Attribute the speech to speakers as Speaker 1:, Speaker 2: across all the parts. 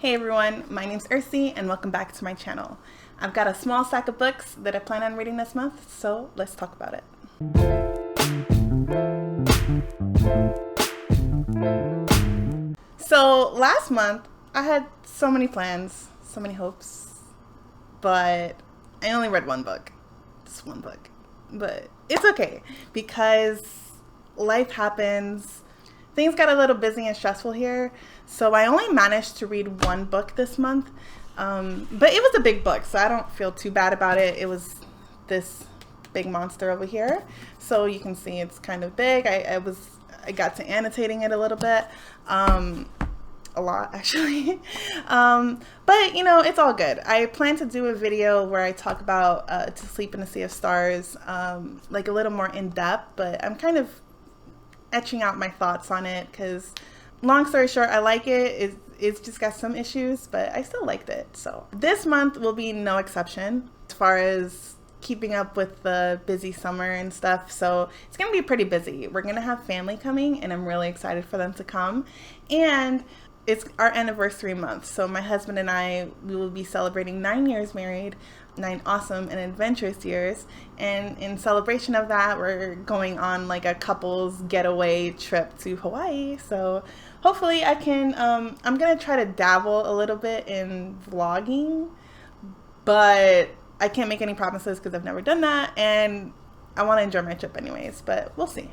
Speaker 1: Hey everyone, my name's Ercy and welcome back to my channel. I've got a small stack of books that I plan on reading this month, so let's talk about it. So last month I had so many plans, so many hopes, but I only read one book. Just one book. But it's okay because life happens. Things got a little busy and stressful here, so I only managed to read one book this month, but it was a big book, so I don't feel too bad about it. It was this big monster over here, so you can see it's kind of big. I got to annotating it a little bit, a lot actually, but you know, it's all good. I plan to do a video where I talk about To Sleep in a Sea of Stars, like a little more in depth, but I'm kind of etching out my thoughts on it because, long story short, I like it. It's just got some issues, but I still liked it. So this month will be no exception as far as keeping up with the busy summer and stuff. So it's gonna be pretty busy. We're gonna have family coming and I'm really excited for them to come, and it's our anniversary month. So my husband and I, we will be celebrating 9 years married, 9 awesome and adventurous years. And in celebration of that, we're going on like a couple's getaway trip to Hawaii. So hopefully I can, I'm going to try to dabble a little bit in vlogging, but I can't make any promises because I've never done that. And I want to enjoy my trip anyways, but we'll see.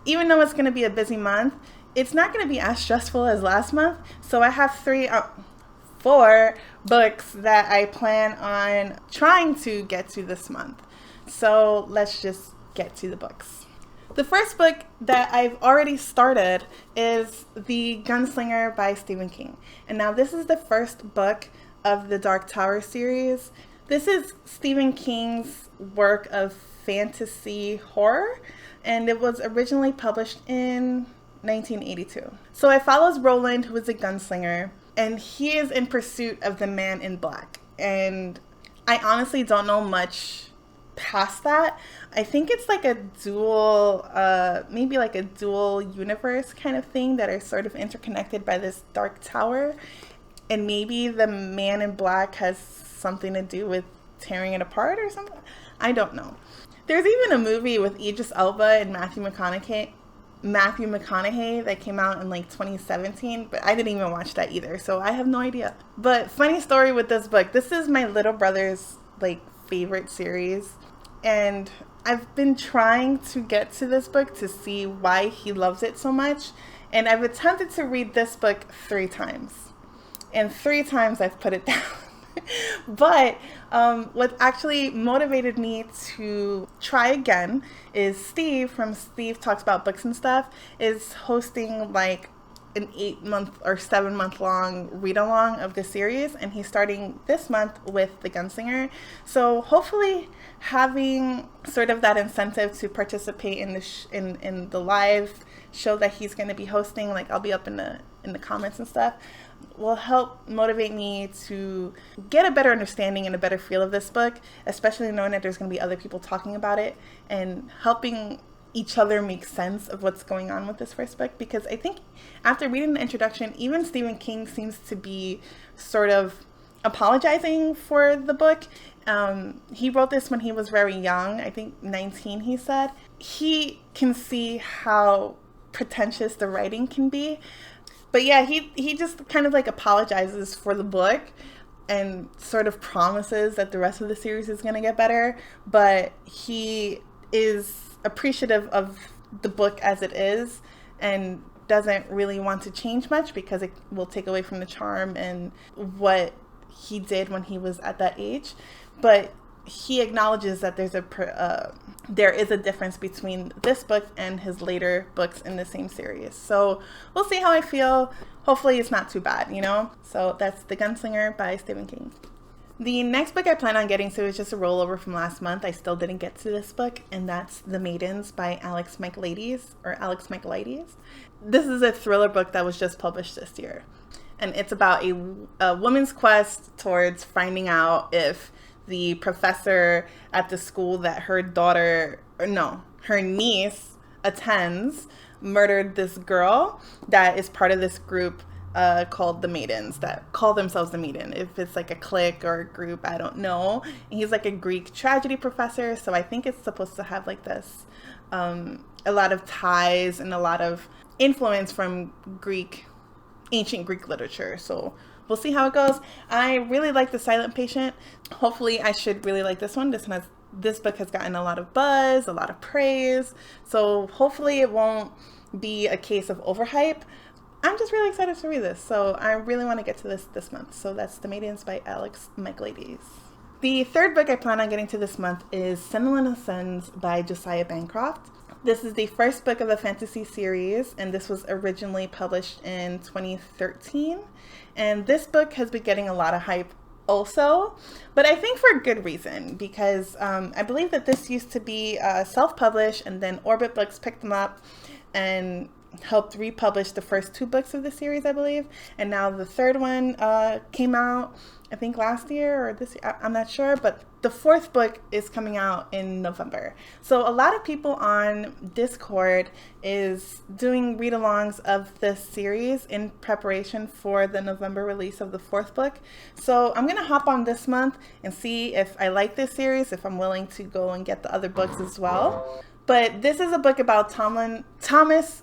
Speaker 1: Even though it's going to be a busy month, it's not going to be as stressful as last month. So I have 4 books that I plan on trying to get to this month. So let's just get to the books. The first book that I've already started is The Gunslinger by Stephen King. And now this is the first book of the Dark Tower series. This is Stephen King's work of fantasy horror, and it was originally published in 1982. So it follows Roland, who is a gunslinger, and he is in pursuit of the man in black. And I honestly don't know much past that. I think it's like a dual, maybe like a dual universe kind of thing that are sort of interconnected by this dark tower. And maybe the man in black has something to do with tearing it apart or something. I don't know. There's even a movie with Idris Elba and Matthew McConaughey that came out in like 2017, but I didn't even watch that either, so I have no idea. But funny story with this book, this is my little brother's like favorite series, and I've been trying to get to this book to see why he loves it so much, and I've attempted to read this book 3 times, and 3 times I've put it down. But what actually motivated me to try again is Steve from Steve Talks About Books and Stuff is hosting like an 8-month or 7-month long read along of the series, and he's starting this month with The Gunslinger. So hopefully having sort of that incentive to participate in the in the live show that he's going to be hosting, like I'll be up in the comments and stuff, will help motivate me to get a better understanding and a better feel of this book, especially knowing that there's going to be other people talking about it and helping each other make sense of what's going on with this first book. Because I think after reading the introduction, even Stephen King seems to be sort of apologizing for the book. He wrote this when he was very young, I think 19 he said. He can see how pretentious the writing can be. But yeah, he just kind of like apologizes for the book and sort of promises that the rest of the series is going to get better. But he is appreciative of the book as it is and doesn't really want to change much because it will take away from the charm and what he did when he was at that age. But he acknowledges that there is a difference between this book and his later books in the same series. So we'll see how I feel. Hopefully it's not too bad, you know? So that's The Gunslinger by Stephen King. The next book I plan on getting to is just a rollover from last month. I still didn't get to this book, and that's The Maidens by Alex Michaelides. This is a thriller book that was just published this year. And it's about a woman's quest towards finding out if the professor at the school that her niece attends murdered this girl that is part of this group called the Maidens that call themselves the Maiden. If it's like a clique or a group, I don't know. And he's like a Greek tragedy professor, so I think it's supposed to have like this a lot of ties and a lot of influence from ancient Greek literature. So we'll see how it goes. I really like The Silent Patient. Hopefully I should really like this one. This book has gotten a lot of buzz, a lot of praise. So hopefully it won't be a case of overhype. I'm just really excited to read this. So I really want to get to this month. So that's The Maidens by Alex Michaelides. The third book I plan on getting to this month is Sunderland Ascends by Josiah Bancroft. This is the first book of a fantasy series, and this was originally published in 2013. And this book has been getting a lot of hype also, but I think for a good reason, because I believe that this used to be self-published, and then Orbit Books picked them up and helped republish the first 2 books of the series, I believe. And now the third one came out, I think last year or this year, I'm not sure, but the 4th book is coming out in November. So a lot of people on Discord is doing read-alongs of this series in preparation for the November release of the 4th book. So I'm going to hop on this month and see if I like this series, if I'm willing to go and get the other books as well. But this is a book about Thomas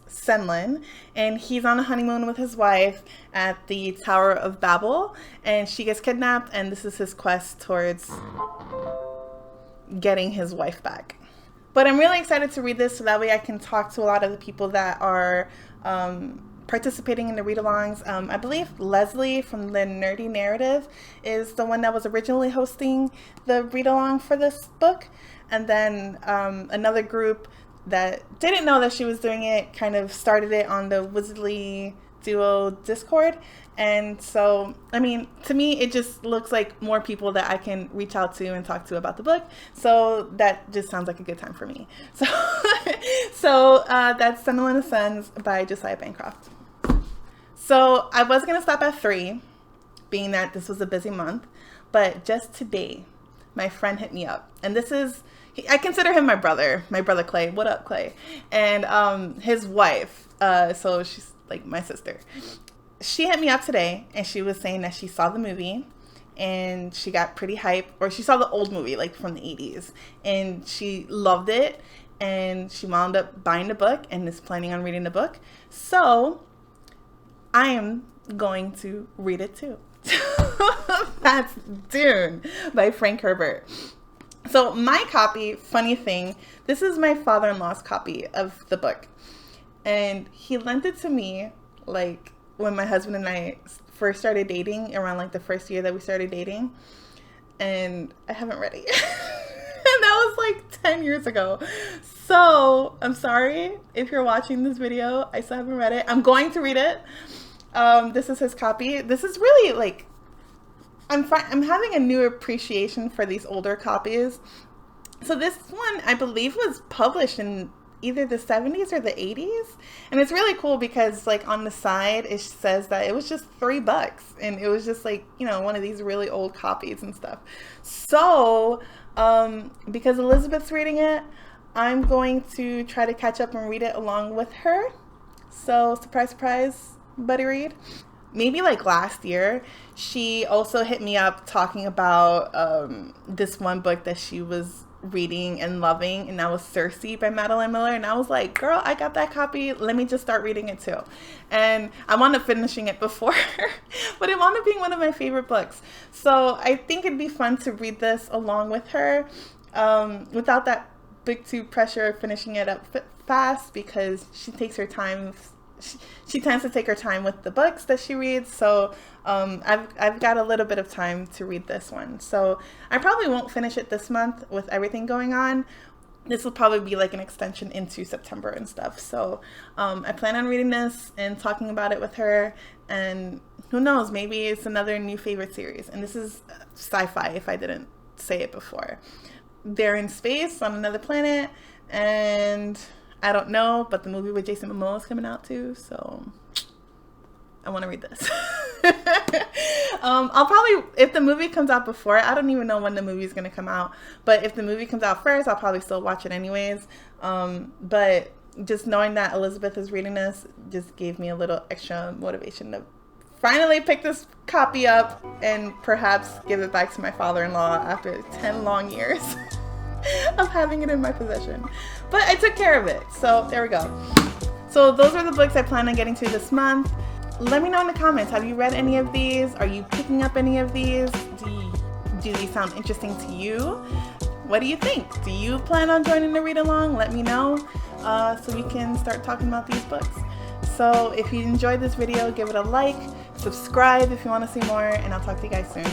Speaker 1: Senlin, and he's on a honeymoon with his wife at the Tower of Babel, and she gets kidnapped, and this is his quest towards getting his wife back. But I'm really excited to read this so that way I can talk to a lot of the people that are participating in the read-alongs. I believe Leslie from the Nerdy Narrative is the one that was originally hosting the read-along for this book. And then another group that didn't know that she was doing it kind of started it on the Wizardly Duo Discord. And so, I mean, to me, it just looks like more people that I can reach out to and talk to about the book. So that just sounds like a good time for me. So, that's Sunderland Ascends by Josiah Bancroft. So I was going to stop at 3, being that this was a busy month. But just today, my friend hit me up. And this is, I consider him my brother Clay. What up, Clay? And his wife, so she's like my sister. She hit me up today, and she was saying that she saw the movie, and she got pretty hyped, or she saw the old movie, like from the 80s, and she loved it, and she wound up buying the book, and is planning on reading the book. So I am going to read it too. That's Dune by Frank Herbert. So my copy, funny thing, this is my father-in-law's copy of the book. And he lent it to me, like, when my husband and I first started dating, around, like, the first year that we started dating. And I haven't read it yet. And that was, like, 10 years ago. So, I'm sorry if you're watching this video. I still haven't read it. I'm going to read it. This is his copy. This is really, like, I'm having a new appreciation for these older copies. So this one, I believe, was published in either the 70s or the 80s. And it's really cool because, like, on the side, it says that it was just $3. And it was just, like, you know, one of these really old copies and stuff. So, because Elizabeth's reading it, I'm going to try to catch up and read it along with her. So, surprise, surprise, buddy read. Maybe like last year, she also hit me up talking about this one book that she was reading and loving, and that was Ercy by Madeline Miller. And I was like, girl, I got that copy. Let me just start reading it too. And I wound up finishing it before her, but it wound up being one of my favorite books. So I think it'd be fun to read this along with her without that big too pressure of finishing it up fast, because she takes her time. She tends to take her time with the books that she reads, so I've got a little bit of time to read this one. So I probably won't finish it this month with everything going on. This will probably be like an extension into September and stuff. So I plan on reading this and talking about it with her, and who knows, maybe it's another new favorite series. And this is sci-fi, if I didn't say it before. They're in space on another planet, and I don't know, but the movie with Jason Momoa is coming out too, so I want to read this. I'll probably, if the movie comes out before, I don't even know when the movie is going to come out, but if the movie comes out first, I'll probably still watch it anyways. But just knowing that Elizabeth is reading this just gave me a little extra motivation to finally pick this copy up and perhaps give it back to my father-in-law after 10 long years of having it in my possession. But I took care of it, so there we go. So those are the books I plan on getting to this month. Let me know in the comments, have you read any of these? Are you picking up any of these? Do these sound interesting to you? What do you think? Do you plan on joining the read along? Let me know so we can start talking about these books. So if you enjoyed this video, give it a like, subscribe if you want to see more, and I'll talk to you guys soon.